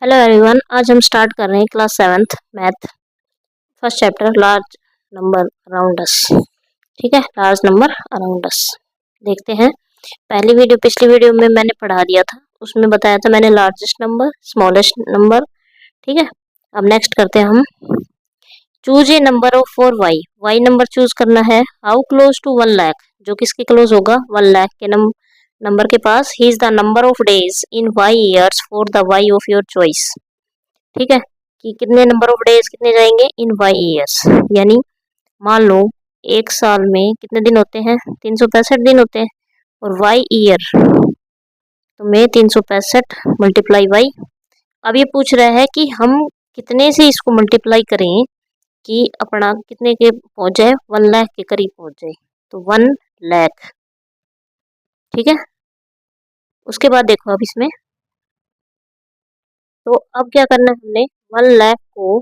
Hello everyone. आज हम start कर रहे हैं class seventh math first chapter large number around us. ठीक है, लार्ज नंबर अराउंड अस देखते हैं। पिछली वीडियो में मैंने पढ़ा दिया था, उसमें बताया था मैंने लार्जेस्ट नंबर, स्मॉलेस्ट नंबर। ठीक है, अब नेक्स्ट करते हैं हम। Choose a number of four Y. Y number choose करना है। हाउ क्लोज टू 1 लाख, जो किसके क्लोज होगा, 1 लाख के नंबर के पास। He is the number of days in Y years for the Y of your choice. ठीक है, कि कितने नंबर ऑफ डेज कितने जाएंगे इन वाई ईयर्स, यानी मान लो एक साल में कितने दिन होते हैं, 365 दिन होते हैं। और वाई ईयर तो में 365 मल्टीप्लाई वाई। अब ये पूछ रहा है कि हम कितने से इसको मल्टीप्लाई करें कि अपना कितने के पहुंच जाए, 1 लाख के करीब पहुंच जाए। तो 1 लाख। ठीक है, उसके बाद देखो अब इसमें, तो अब क्या करना है हमने, 1 लाख को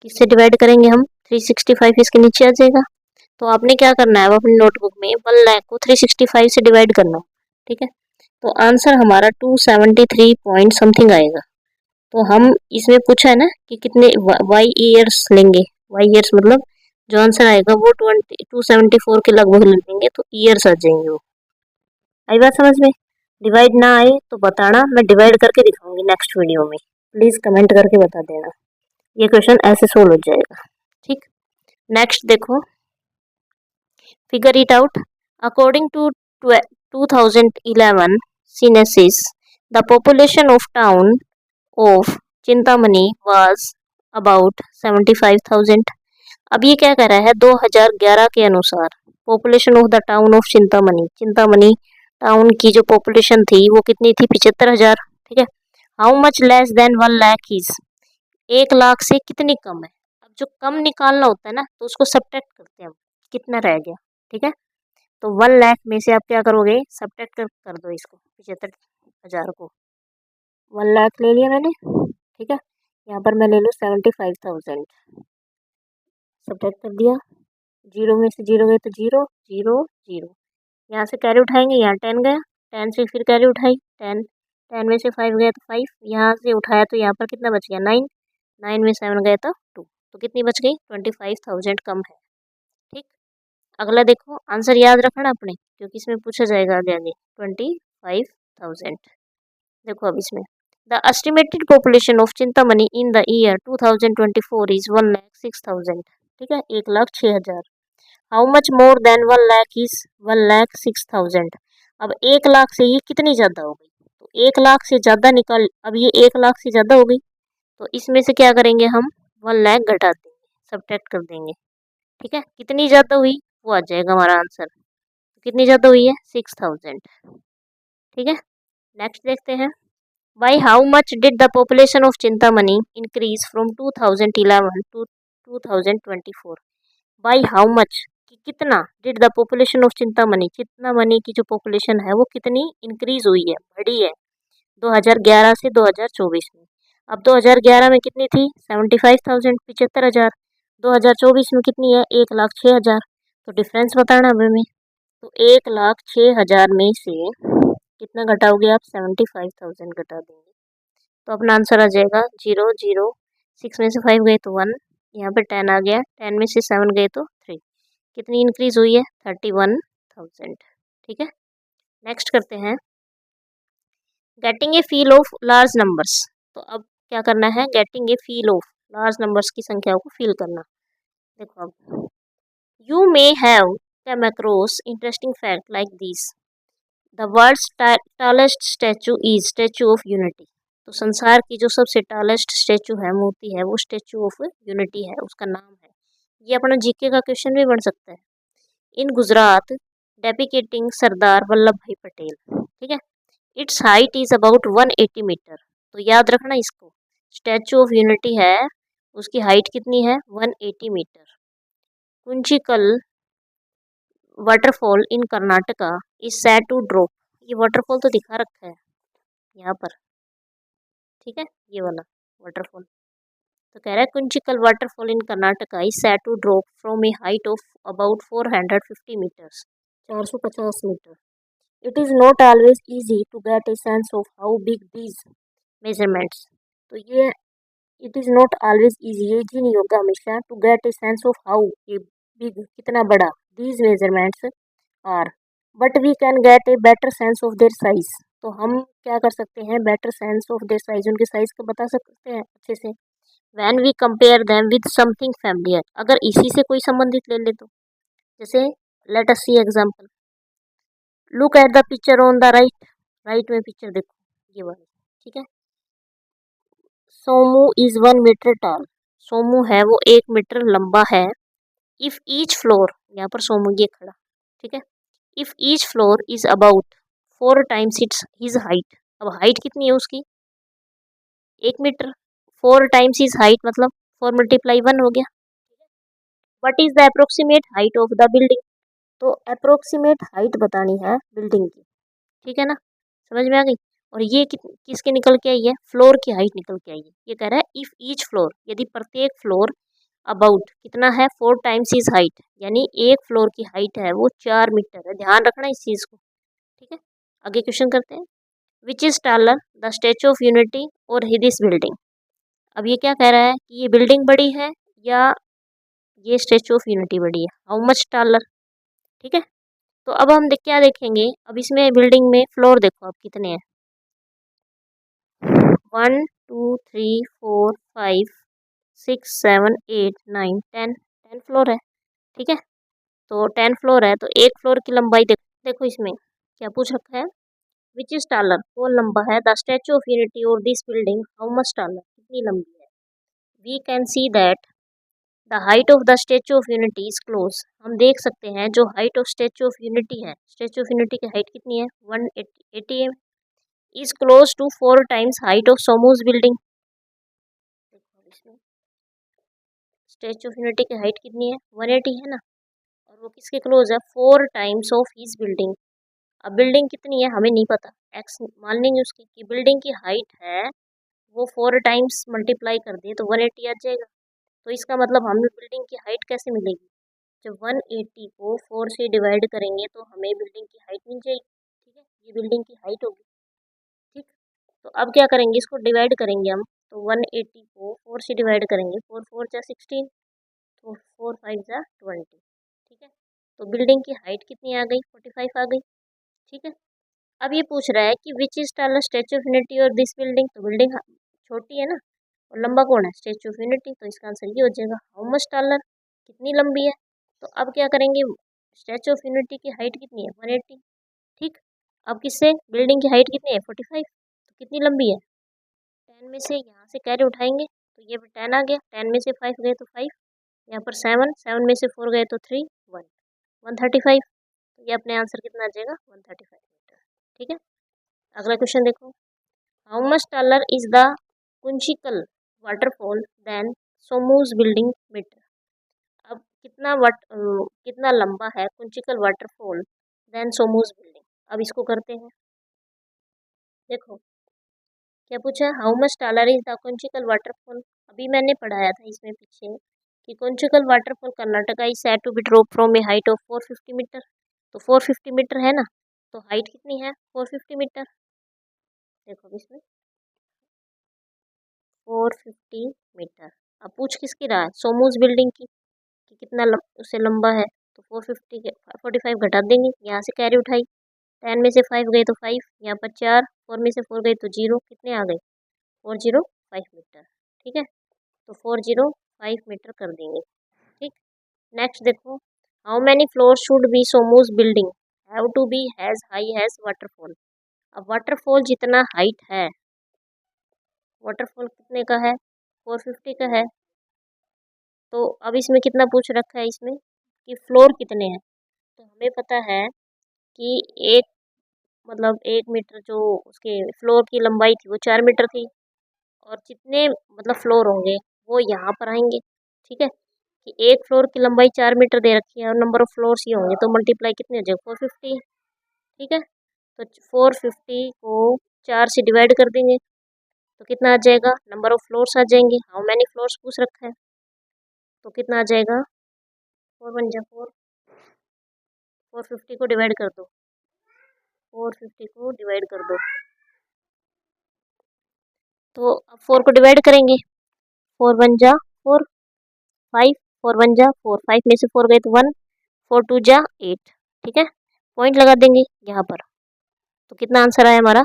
किससे डिवाइड करेंगे हम, 365 इसके नीचे आ जाएगा। तो आपने क्या करना है, अब अपनी नोटबुक में 1 लाख को 365 से डिवाइड करना। ठीक है, तो आंसर हमारा 273 पॉइंट समथिंग आएगा। तो हम इसमें पूछा है ना कि कितने वाई ईयर्स लेंगे। वाई ईयर्स मतलब जो आंसर आएगा वो 274 के लगभग लेंगे, तो ईयर्स आ जाएंगे वो। आई बात समझ में? डिवाइड ना आए तो बताना, मैं डिवाइड करके दिखाऊंगी नेक्स्ट वीडियो में। प्लीज कमेंट करके बता देना, ये क्वेश्चन ऐसे सोल्व हो जाएगा। ठीक, नेक्स्ट देखो, figure it out. According to 2011 census, the population of town of Chintamani was about 75,000. अब ये क्या कह रहा है, 2011 के अनुसार population of the town of Chintamani, Chintamani town की जो पॉपुलेशन थी वो कितनी थी, 75,000। ठीक है, how much less than 1 lakh is, 1 lakh से कितनी कम है। अब जो कम निकालना होता है ना, तो उसको सब्ट्रैक्ट करते हैं हम, कितना रह गया। ठीक है, तो 1 लाख में से आप क्या करोगे, सब्ट्रैक्ट कर दो इसको, 75,000 को। 1 लाख ले लिया मैंने। ठीक है, यहाँ पर मैं ले लूँ 75,000, सब्ट्रैक्ट कर दिया। जीरो में से जीरो गए तो जीरो, जीरो जीरो। यहाँ से कैरी उठाएंगे, यहाँ 10 गया, 10 से फिर कैरी उठाई, 10, 10 में से 5 गया तो 5, यहाँ से उठाया तो यहाँ पर कितना बच गया, 9, 9 में 7 गया तो 2, तो कितनी बच गई, 25,000 कम है। ठीक, अगला देखो, आंसर याद रखना अपने, क्योंकि इसमें पूछा जाएगा आगे आगे। 25,000। देखो अब इसमें, the estimated population of Chintamani in the year 2024 is 1,06,000। ठीक है, 1,06,000। How much more than 1 lakh is 1,06,000। अब 1 लाख से ये कितनी ज़्यादा हो गई, तो 1 लाख से ज़्यादा निकाल, अब ये 1 लाख से ज़्यादा हो गई, तो इसमें से क्या करेंगे हम, 1 लाख घटा देंगे, सब्ट्रैक्ट कर देंगे। ठीक है, कितनी ज़्यादा हुई वो आ जाएगा हमारा आंसर। कितनी ज़्यादा हुई है, 6,000। ठीक है, नेक्स्ट देखते हैं। By how much did the population of Chintamani increase from 2011 to 2024। By how much, कि कितना, did the population of Chintamani, Chintamani की जो पॉपुलेशन है वो कितनी इंक्रीज हुई है, बढ़ी है 2011 से 2024 में। अब 2011 में कितनी थी, 75,000, 75,000। 2024 में कितनी है, 1,06,000। तो डिफरेंस बताना अब हमें। तो 1,06,000 में से कितना घटाओगे आप, 75,000 घटा देंगे, तो अपना आंसर आ जाएगा 0, 0, 6 में से 5 गए तो 1, यहाँ पे 10 आ गया, 10 में से 7 गए तो 3। कितनी इंक्रीज हुई है, 31,000। ठीक है, नेक्स्ट करते हैं, getting a feel of large numbers. तो अब क्या करना है, getting a feel of large numbers की संख्या को फील करना। देखो अब, you may have come across interesting fact like this, the world's tallest statue is Statue of Unity. तो संसार की जो सबसे टॉलेस्ट स्टैचू है, मूर्ति है, वो स्टैचू ऑफ यूनिटी है, उसका नाम है। ये अपना जीके का क्वेश्चन भी बन सकता है। इन गुजरात, डेपिकेटिंग सरदार वल्लभ भाई पटेल। ठीक है, its height is about 180 metre. तो याद रखना इसको, स्टैचू ऑफ यूनिटी है, उसकी हाइट कितनी है, 180 metre. Kunchikal waterfall in Karnataka is said to drop. ये वाटरफॉल तो दिखा रखा है यहाँ पर। ठीक है, ये वाला वाटरफॉल तो कह रहा है, Kunchikal waterfall in Karnataka is said to drop from a height of about 450 metres, 450 metre. It is not always easy to get a sense of how big these measurements. तो ये it is not always easy, ये जी नहीं होगा हमेशा to get a sense of how ये big कितना बड़ा these measurements are, but we can get a better sense of their size. तो हम क्या कर सकते हैं, better sense of their size, उनके साइज को बता सकते हैं अच्छे से। When we compare them with something familiar, अगर इसी से कोई संबंधित ले ले तो, जैसे let us see example, look at the picture on the right, right में पिक्चर देखो ये वाली, ठीक है। Somu is 1 metre tall, Somu है वो 1 मीटर लंबा है। इफ ईच फ्लोर, यहाँ पर सोमू ये खड़ा, ठीक है। If each floor is about 4 times it's his height, अब हाइट कितनी है उसकी 1 मीटर, 4 टाइम्स हिज हाइट मतलब 4 × 1 हो गया। What is the approximate height of the building, तो अप्रोक्सीमेट हाइट बतानी है बिल्डिंग की, ठीक है ना, समझ में आ गई। और ये किसके निकल के आई है, फ्लोर की हाइट निकल के आई है। ये कह रहा है इफ ईच फ्लोर, यदि प्रत्येक फ्लोर अबाउट कितना है 4 टाइम्स इज हाइट, यानी एक फ्लोर की हाइट है वो 4 मीटर है, ध्यान रखना इस चीज़ को, ठीक है। आगे क्वेश्चन करते हैं, which is taller the Statue of Unity और दिस बिल्डिंग। अब ये क्या कह रहा है कि ये बिल्डिंग बड़ी है या ये स्टैचू ऑफ यूनिटी बड़ी है, हाउ मच टालर, ठीक है। तो अब हम क्या देखेंगे, अब इसमें बिल्डिंग में फ्लोर देखो अब कितने हैं, 1 2 3 4 5 6 7 8 9 10, 10 फ्लोर है, ठीक है। तो 10 फ्लोर है तो एक फ्लोर की लंबाई देखो, देखो इसमें क्या पूछ रखा है, विच इज टालर कौन लंबा है, द स्टैचू ऑफ यूनिटी और this building how much taller कितनी लंबी है। We can see that the height of the Statue of Unity is close, हम देख सकते हैं जो height of Statue of Unity है, स्टैचू ऑफ यूनिटी की हाइट कितनी है 180 is close to 4 times height of Somoj building. देखो इसमें स्टैचू ऑफ यूनिटी की हाइट कितनी है 180 है ना, और वो किसके क्लोज है 4 टाइम्स ऑफ हिज बिल्डिंग। अब बिल्डिंग कितनी है हमें नहीं पता, एक्स मान लेंगे उसकी कि बिल्डिंग की हाइट है वो 4 टाइम्स मल्टीप्लाई कर दिए तो 180 आ जाएगा। तो इसका मतलब हमें बिल्डिंग की हाइट कैसे मिलेगी, जब 180 को 4 से डिवाइड करेंगे तो हमें बिल्डिंग की हाइट मिल जाएगी, ठीक है, ये बिल्डिंग की हाइट होगी, ठीक। तो अब क्या करेंगे, इसको डिवाइड करेंगे हम, तो 180 को 4 से डिवाइड करेंगे, 4 4 जा 16, तो 4 5 जा 20, ठीक है। तो बिल्डिंग की हाइट कितनी आ गई 45 आ गई, ठीक है। अब ये पूछ रहा है कि which is taller statue of Unity और दिस बिल्डिंग, तो बिल्डिंग छोटी है ना और लंबा कौन है स्टैचू ऑफ यूनिटी, तो इसका आंसर ये हो जाएगा हाउ मच टालर कितनी लंबी है। तो अब क्या करेंगे, स्टैचू ऑफ यूनिटी की हाइट कितनी है 180, ठीक। अब किससे बिल्डिंग की हाइट कितनी है 45, तो कितनी लंबी है, 10 में से यहाँ से कैरी उठाएंगे तो ये 10 आ गया, 10 में से 5 गए तो 5, यहाँ पर 7, 7 में से 4 गए तो 3, 1, 135, तो ये अपने आंसर कितना आ जाएगा 135 मीटर, ठीक है। अगला क्वेश्चन देखो, how much taller is the Kunchikal waterfall than Somuj building metre. अब कितना लंबा है Kunchikal waterfall than Somuj building, अब इसको करते हैं, देखो क्या पूछा है, how much taller is the Kunchikal waterfall. अभी मैंने पढ़ाया था इसमें पीछे कि Kunchikal waterfall Karnataka is said to be drop from a height of 450 metre, तो 450 मीटर है ना, तो हाइट कितनी है 450 मीटर, देखो इसमें 450 मीटर। अब पूछ किसकी रहा है सोमूज बिल्डिंग की कि कितना उससे लंबा है, तो 450 के 45 घटा देंगे, यहाँ से कैरी उठाई, 10 में से 5 गए तो 5, यहाँ पर 4, 4 में से 4 गए तो 0, कितने आ गए 405 मीटर, ठीक है। तो 405 मीटर कर देंगे, ठीक। नेक्स्ट देखो, how many floor should be Somoj building have to be has high has waterfall. अब वाटरफॉल जितना हाइट है, वाटरफॉल कितने का है 450 का है, तो अब इसमें कितना पूछ रखा है इसमें कि फ्लोर कितने हैं, तो हमें पता है कि एक मतलब 1 मीटर जो उसके फ्लोर की लंबाई थी वो 4 मीटर थी, और जितने मतलब फ्लोर होंगे वो यहाँ पर आएंगे, ठीक है, कि एक फ्लोर की लंबाई 4 मीटर दे रखी है और नंबर ऑफ फ्लोर्स ये होंगे तो मल्टीप्लाई कितने हो जाएगा 450, ठीक है। तो 450 को 4 से डिवाइड कर देंगे तो कितना आ जाएगा, नंबर ऑफ फ्लोर्स आ जाएंगे, हाउ मैनी फ्लोर्स पूछ रखा है, तो कितना आ जाएगा 4 1 जा 4, 450 को डिवाइड कर दो, 450 को डिवाइड कर दो, तो अब 4 को डिवाइड करेंगे, 4 1 जा 4, 5, 4 1 जा 4, 5 में से 4 गए तो 1, 4 2 जा 8, ठीक है। पॉइंट लगा देंगे यहाँ पर, तो कितना आंसर आया हमारा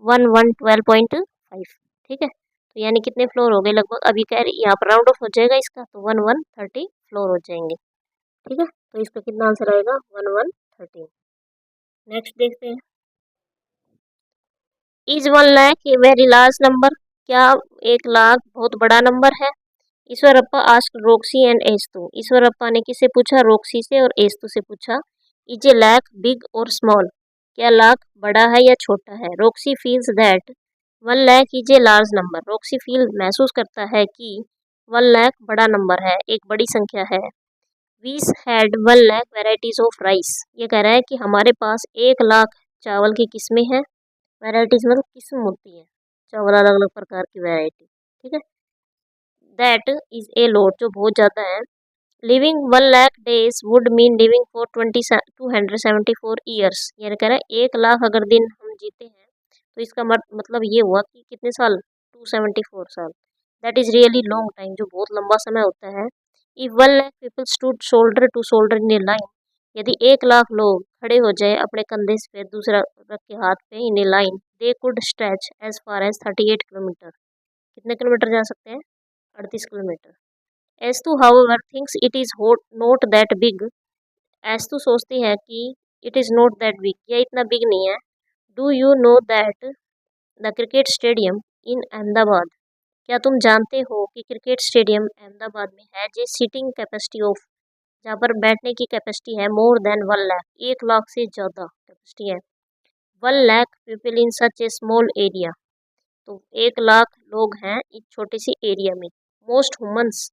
1112.5, ठीक है। तो यानी कितने फ्लोर हो गए लगभग, अभी कह रही यहाँ पर राउंड ऑफ हो जाएगा इसका, तो 1130 फ्लोर हो जाएंगे, ठीक है। तो इसका कितना आंसर आएगा 1113। नेक्स्ट देखते हैं, is 1 lakh a very large number, क्या 1 लाख बहुत बड़ा नंबर है। Eshwarappa asked Roxy and Estu, Eshwarappa ने किसे पूछा, रोक्सी से और एस्तु से पूछा। इज ए लाख बिग और स्मॉल, क्या लाख बड़ा है या छोटा है। Roxy feels that 1 lakh is a large number, Roxy feel महसूस करता है कि 1 लाख बड़ा नंबर है, एक बड़ी संख्या है। वीस had 1 lakh varieties of rice, ये कह रहा है कि हमारे पास 1 लाख चावल की किस्में हैं। वैरायटीज मतलब किस्म होती है चावल, अलग अलग प्रकार की वैरायटी, ठीक है। दैट इज ए लॉट, जो बहुत ज़्यादा है। Living 1 lakh days would mean living for 274 years, ये कह रहा है 1 लाख अगर दिन हम जीते हैं तो इसका मतलब ये हुआ कि कितने साल, 274 साल। That is really long time, जो बहुत लंबा समय होता है। If 1 lakh people stood shoulder to shoulder in a line, यदि 1 लाख लोग खड़े हो जाए अपने कंधे पे दूसरा रख के हाथ पे in a line, they could stretch as far as 38 kilometre, कितने किलोमीटर जा सकते हैं, 38 kilometre. Estu however thinks it is not that big, Estu सोचती है कि it is not that big, यह इतना बिग नहीं है। Do you know that the cricket stadium in Ahmedabad, क्या तुम जानते हो कि क्रिकेट स्टेडियम अहमदाबाद में है जे सीटिंग कैपेसिटी ऑफ, जहाँ पर बैठने की कैपेसिटी है मोर देन 1 लाख, 1 लाख से ज़्यादा कैपेसिटी है। 1 lakh people in such A small area, तो 1 लाख लोग हैं एक छोटे से एरिया में। Most humans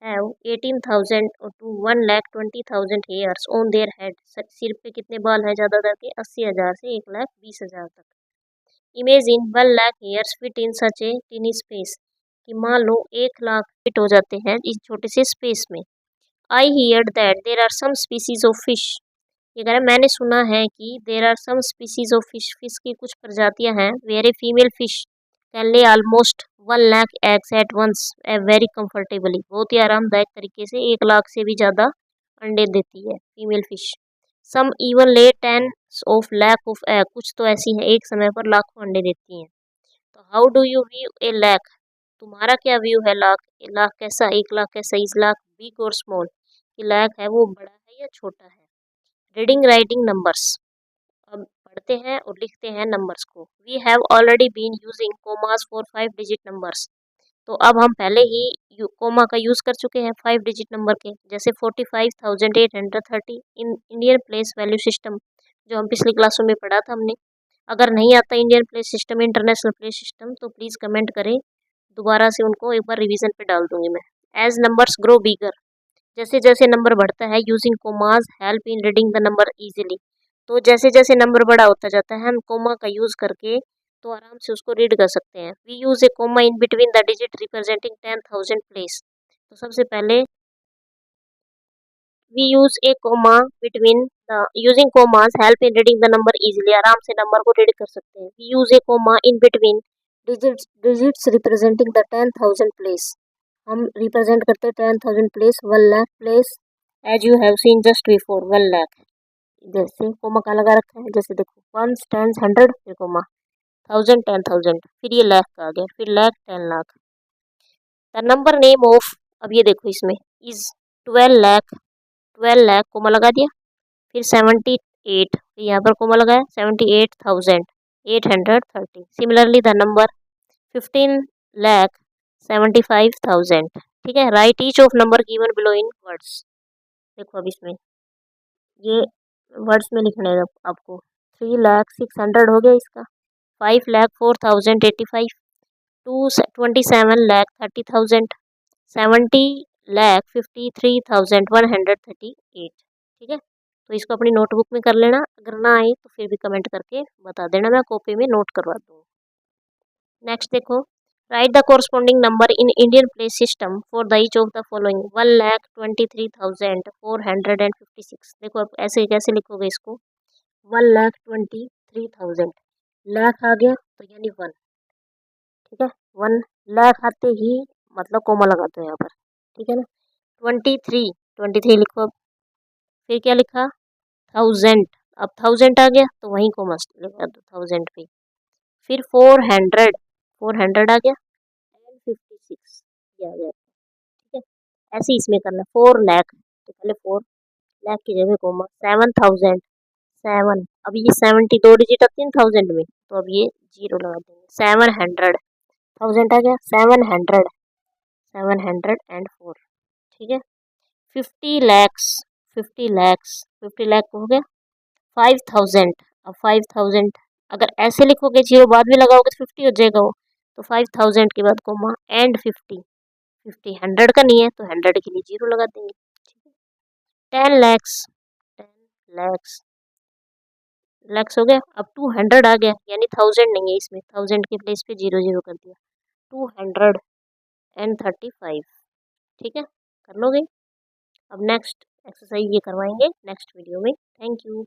have 18,000 to 1,20,000 hairs on their head, सिर पे कितने बाल हैं ज़्यादातर के, 80,000 से 1,20,000 तक। Imagine 1 lakh hairs fit in such A टिनी space, कि मान लो 1 लाख फिट हो जाते हैं इस छोटे से स्पेस में। I heard that there are some species of fish, ये कह रहा है मैंने सुना है कि there are some species of fish, fish की कुछ प्रजातियां हैं। Very female fish can lay almost 1 lakh eggs at once very comfortably, बहुत ही आरामदायक तरीके से 1 लाख से भी ज़्यादा अंडे देती है फीमेल फिश। सम इवन ले 10 ऑफ लाख ऑफ एग, कुछ तो ऐसी हैं एक समय पर लाखों अंडे देती हैं। तो हाउ डू यू व्यू ए लाख, तुम्हारा क्या व्यू है लाख, लाख कैसा, 1 लाख कैसा, इस लाख बिग और स्मॉल, कि लाख है वो बड़ा है या छोटा है। रीडिंग राइटिंग नंबर्स, अब पढ़ते हैं और लिखते हैं नंबर्स को। We have already been using commas for 5 digit numbers, तो अब हम पहले ही कोमा का यूज़ कर चुके हैं 5 डिजिट नंबर के, जैसे 45,830 in Indian place value system, जो हम पिछली क्लासों में पढ़ा था हमने। अगर नहीं आता Indian place system, international place system, तो प्लीज़ कमेंट करें, दोबारा से उनको एक बार रिवीजन पे डाल दूंगी मैं। एज नंबर्स ग्रो बिगर, जैसे जैसे नंबर बढ़ता है, using commas help in reading the number easily, तो जैसे जैसे नंबर बड़ा होता जाता है हम कोमा का यूज़ करके तो आराम से उसको रीड कर सकते हैं। We use a comma in between the digit representing 10,000 place, तो सबसे पहले we use a comma between the, using commas help in reading the number easily, आराम से नंबर को रीड कर सकते हैं। We use a comma in between digits representing the 10,000 place, हम रिप्रेजेंट करते हैं 10,000 place, 1 lakh place, as you have seen just before 1 lakh, जैसे कोमा का लगा रखा है, जैसे देखो 1 10 100 फिर कोमा, 1000 10,000, फिर ये लाख का आ गया, फिर lakh 10 lakh. The number name of, अब ये देखो इसमें इज 12 लाख, 12 लाख कोमा लगा दिया, फिर 78, फिर यहाँ पर कोमा लगाया 78,830। सिमिलरली द नंबर 15 लाख 75,000, ठीक है। Right each of number given below in words, देखो अब इसमें ये वर्ड्स में लिखना है आपको। 3,06,000 हो गया इसका, 5,04,085, 27,30,000, 70,53,138, ठीक है। तो इसको अपनी नोटबुक में कर लेना, अगर ना आए तो फिर भी कमेंट करके बता देना, मैं कॉपी में नोट करवा दूँगी। नेक्स्ट देखो, right the corresponding number in Indian place system for the each of the following 1,23,456, देखो अब ऐसे कैसे लिखोगे इसको, 1,23,000, लाख आ गया तो यानी 1, ठीक है। 1 लाख आते ही मतलब कोमा लगा दो यहाँ पर, ठीक है ना। 23 लिखो अब। फिर क्या लिखा, 1000, अब 1000 आ गया तो वहीं कोमा लगा दो 1000 पे। फिर 400 आ गया एंड 56 ये आ गया, ठीक है। ऐसे ही इसमें करना 4 लाख, तो पहले 4 लाख की जगह कोमा 7000, 7, अब ये 70 दो डिजिट आती है 1000 में, तो अब ये जीरो लगा देंगे। 700, 1000 आ गया, 700 एंड 4, ठीक है। 50 लैक्स, 50 लाख हो गया 5000, अब 5000 अगर ऐसे लिखोगे जीरो बाद में लगाओगे तो 50 हो जाएगा वो, तो 5000 के बाद कोमा एंड 50, 50 100 का नहीं है तो 100 के लिए जीरो लगा देंगे, ठीक है। 10 लैक्स, 10 लैक्स लैक्स हो गया, अब 200 आ गया, यानी 1000 नहीं है इसमें, 1000 के प्लेस पे जीरो जीरो कर दिया, 235, ठीक है। कर लोगे। अब नेक्स्ट एक्सरसाइज ये करवाएंगे नेक्स्ट वीडियो में। Thank you.